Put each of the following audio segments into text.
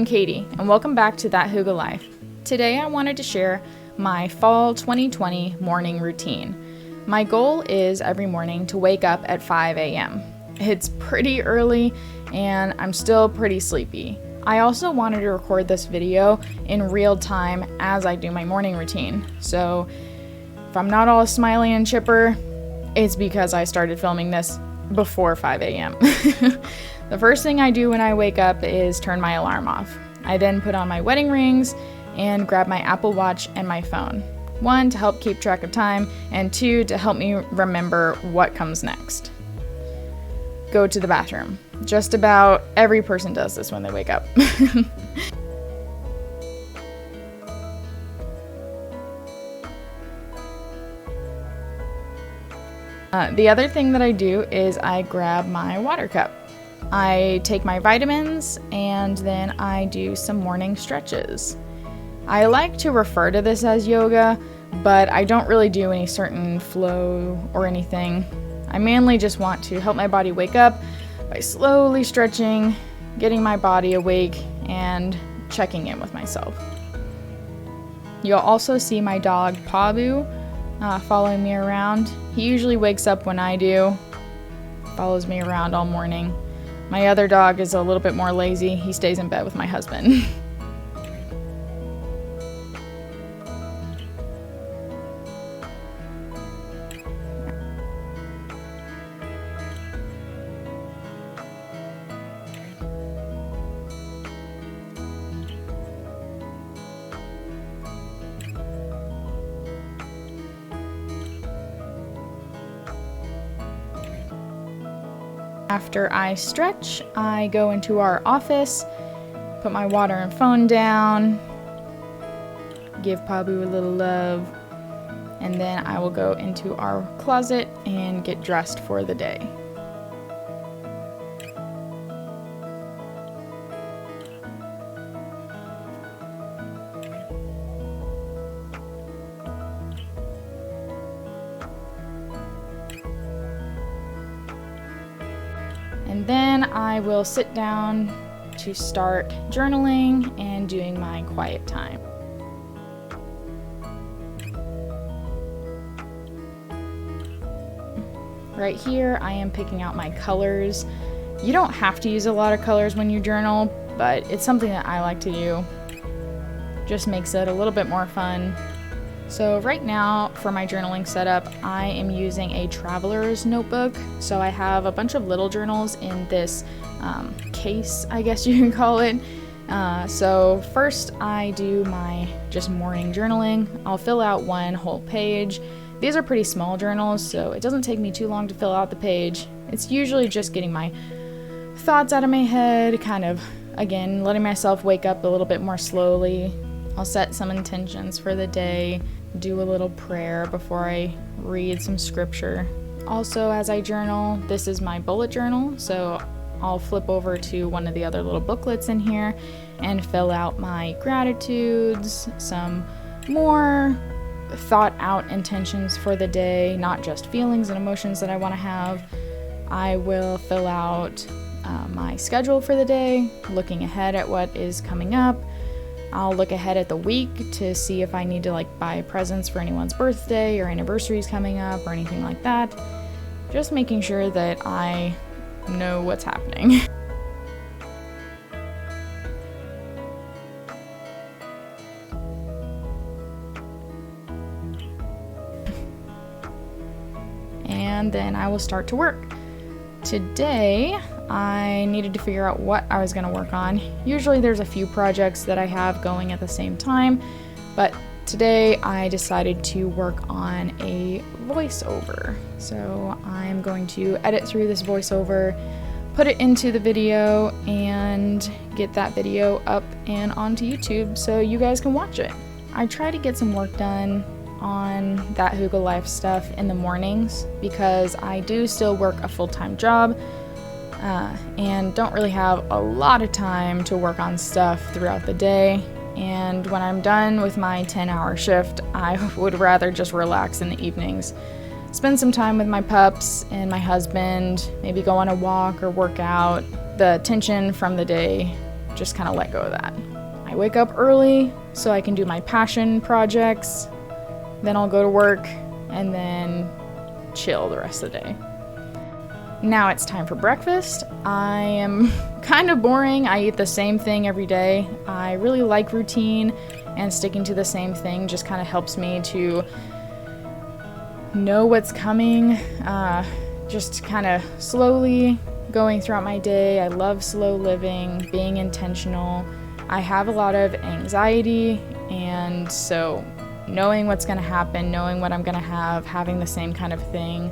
I'm Katie, and welcome back to That Hygge Life. Today I wanted to share my fall 2020 morning routine. My goal is every morning to wake up at 5 a.m. It's pretty early, and I'm still pretty sleepy. I also wanted to record this video in real time as I do my morning routine. So if I'm not all smiley and chipper, it's because I started filming this before 5 a.m. The first thing I do when I wake up is turn my alarm off. I then put on my wedding rings and grab my Apple Watch and my phone. 1, to help keep track of time, and 2, to help me remember what comes next. Go to the bathroom. Just about every person does this when they wake up. The other thing that I do is I grab my water cup. I take my vitamins and then I do some morning stretches. I like to refer to this as yoga, but I don't really do any certain flow or anything. I mainly just want to help my body wake up by slowly stretching, getting my body awake, and checking in with myself. You'll also see my dog Pabu following me around. He usually wakes up when I do, follows me around all morning. My other dog is a little bit more lazy. He stays in bed with my husband. After I stretch, I go into our office, put my water and phone down, give Pabu a little love, and then I will go into our closet and get dressed for the day. And then I will sit down to start journaling and doing my quiet time. Right here, I am picking out my colors. You don't have to use a lot of colors when you journal, but it's something that I like to do. Just makes it a little bit more fun. So right now, for my journaling setup, I am using a traveler's notebook. So I have a bunch of little journals in this case, I guess you can call it. So first I do my just morning journaling. I'll fill out one whole page. These are pretty small journals, so it doesn't take me too long to fill out the page. It's usually just getting my thoughts out of my head, kind of, again, letting myself wake up a little bit more slowly. I'll set some intentions for the day, do a little prayer before I read some scripture. Also, as I journal, this is my bullet journal, so I'll flip over to one of the other little booklets in here and fill out my gratitudes, some more thought out intentions for the day, not just feelings and emotions that I want to have. I will fill out my schedule for the day, looking ahead at what is coming up. I'll look ahead at the week to see if I need to buy presents for anyone's birthday or anniversaries coming up or anything like that. Just making sure that I know what's happening. And then I will start to work. Today, I needed to figure out what I was going to work on. Usually there's a few projects that I have going at the same time, but today I decided to work on a voiceover. So I'm going to edit through this voiceover, put it into the video, and get that video up and onto YouTube so you guys can watch it. I try to get some work done on That Hygge Life stuff in the mornings because I do still work a full-time job and don't really have a lot of time to work on stuff throughout the day. And when I'm done with my 10-hour shift, I would rather just relax in the evenings. Spend some time with my pups and my husband, maybe go on a walk or work out. The tension from the day just kind of let go of that. I wake up early so I can do my passion projects, then I'll go to work, and then chill the rest of the day. Now it's time for breakfast. I am kind of boring. I eat the same thing every day. I really like routine, and sticking to the same thing just kind of helps me to know what's coming, just kind of slowly going throughout my day. I love slow living, being intentional. I have a lot of anxiety, and so knowing what's going to happen, knowing what I'm going to have, having the same kind of thing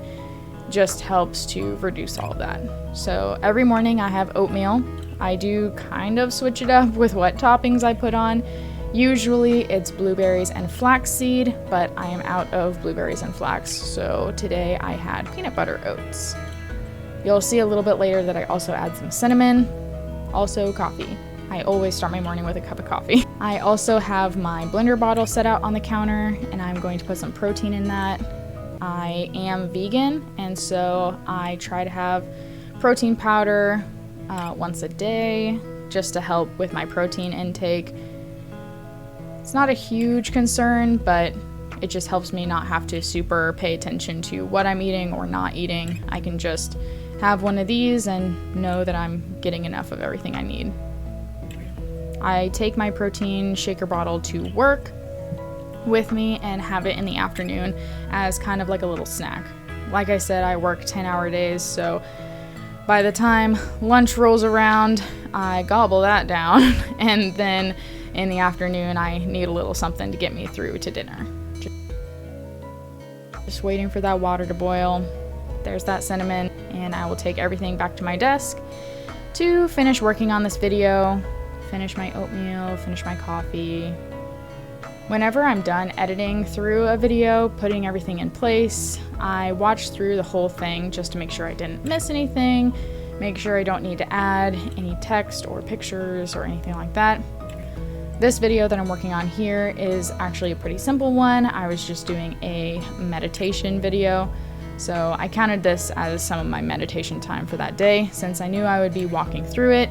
just helps to reduce all of that. So every morning I have oatmeal. I do kind of switch it up with what toppings I put on. Usually it's blueberries and flaxseed, but I am out of blueberries and flax, so today I had peanut butter oats. You'll see a little bit later that I also add some cinnamon, also coffee. I always start my morning with a cup of coffee. I also have my blender bottle set out on the counter, and I'm going to put some protein in that. I am vegan, and so I try to have protein powder once a day just to help with my protein intake. It's not a huge concern, but it just helps me not have to super pay attention to what I'm eating or not eating. I can just have one of these and know that I'm getting enough of everything I need. I take my protein shaker bottle to work with me and have it in the afternoon as kind of like a little snack. Like I said, I work 10-hour days, so by the time lunch rolls around, I gobble that down, and then in the afternoon, I need a little something to get me through to dinner. Just waiting for that water to boil. There's that cinnamon, and I will take everything back to my desk to finish working on this video, finish my oatmeal, finish my coffee. Whenever I'm done editing through a video, putting everything in place, I watch through the whole thing just to make sure I didn't miss anything, make sure I don't need to add any text or pictures or anything like that. This video that I'm working on here is actually a pretty simple one. I was just doing a meditation video, so I counted this as some of my meditation time for that day. Since I knew I would be watching through it,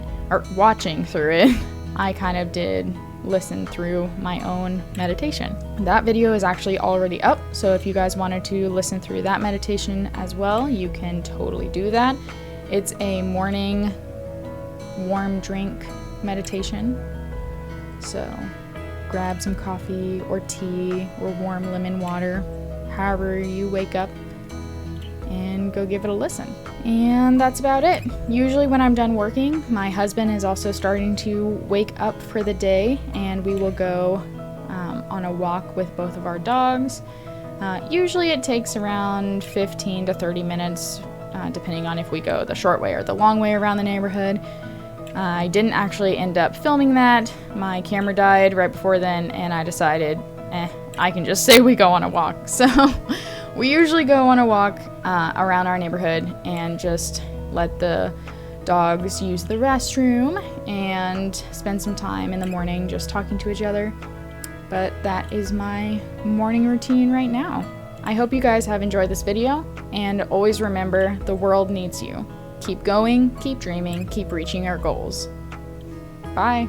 I kind of did listen through my own meditation. That video is actually already up, so if you guys wanted to listen through that meditation as well, you can totally do that. It's a morning warm drink meditation. So grab some coffee or tea or warm lemon water, however you wake up, and go give it a listen. And that's about it. Usually when I'm done working, my husband is also starting to wake up for the day, and we will go on a walk with both of our dogs. Usually it takes around 15 to 30 minutes, depending on if we go the short way or the long way around the neighborhood. I didn't actually end up filming that. My camera died right before then, and I decided, I can just say we go on a walk. So we usually go on a walk around our neighborhood and just let the dogs use the restroom and spend some time in the morning just talking to each other. But that is my morning routine right now. I hope you guys have enjoyed this video, and always remember, the world needs you. Keep going, keep dreaming, keep reaching our goals. Bye.